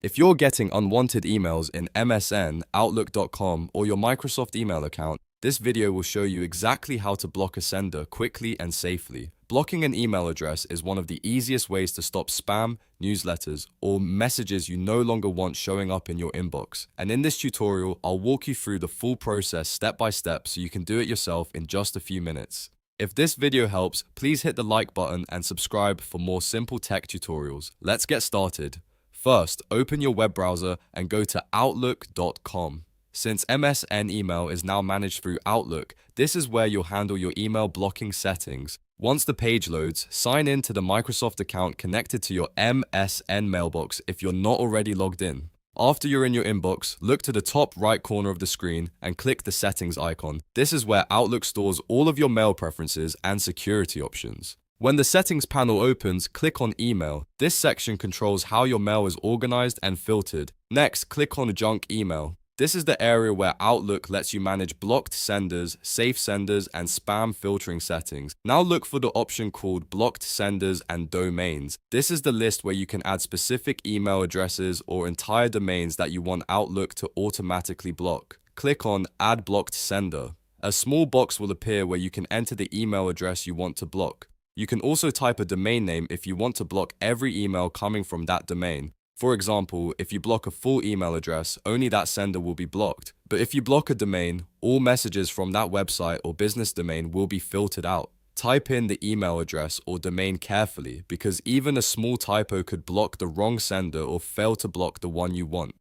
If you're getting unwanted emails in MSN, Outlook.com, or your Microsoft email account, this video will show you exactly how to block a sender quickly and safely. Blocking an email address is one of the easiest ways to stop spam, newsletters, or messages you no longer want showing up in your inbox. And in this tutorial, I'll walk you through the full process step by step so you can do it yourself in just a few minutes. If this video helps, please hit the like button and subscribe for more simple tech tutorials. Let's get started. First, open your web browser and go to Outlook.com. Since MSN email is now managed through Outlook, this is where you'll handle your email blocking settings. Once the page loads, sign in to the Microsoft account connected to your MSN mailbox if you're not already logged in. After you're in your inbox, look to the top right corner of the screen and click the settings icon. This is where Outlook stores all of your mail preferences and security options. When the settings panel opens, click on Email. This section controls how your mail is organized and filtered. Next, click on Junk Email. This is the area where Outlook lets you manage blocked senders, safe senders, and spam filtering settings. Now look for the option called Blocked Senders and Domains. This is the list where you can add specific email addresses or entire domains that you want Outlook to automatically block. Click on Add Blocked Sender. A small box will appear where you can enter the email address you want to block. You can also type a domain name if you want to block every email coming from that domain. For example, if you block a full email address, only that sender will be blocked. But if you block a domain, all messages from that website or business domain will be filtered out. Type in the email address or domain carefully because even a small typo could block the wrong sender or fail to block the one you want.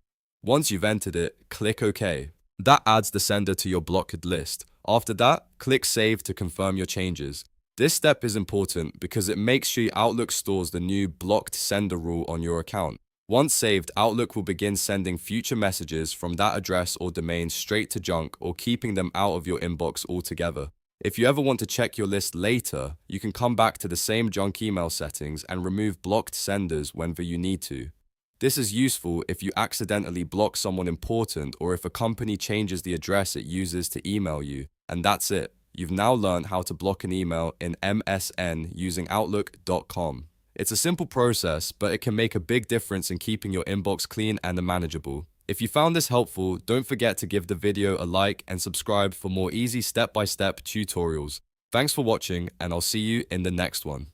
Once you've entered it, click OK. That adds the sender to your blocked list. After that, click Save to confirm your changes. This step is important because it makes sure Outlook stores the new blocked sender rule on your account. Once saved, Outlook will begin sending future messages from that address or domain straight to junk or keeping them out of your inbox altogether. If you ever want to check your list later, you can come back to the same junk email settings and remove blocked senders whenever you need to. This is useful if you accidentally block someone important or if a company changes the address it uses to email you. And that's it. You've now learned how to block an email in MSN using Outlook.com. It's a simple process, but it can make a big difference in keeping your inbox clean and manageable. If you found this helpful, don't forget to give the video a like and subscribe for more easy step-by-step tutorials. Thanks for watching, and I'll see you in the next one.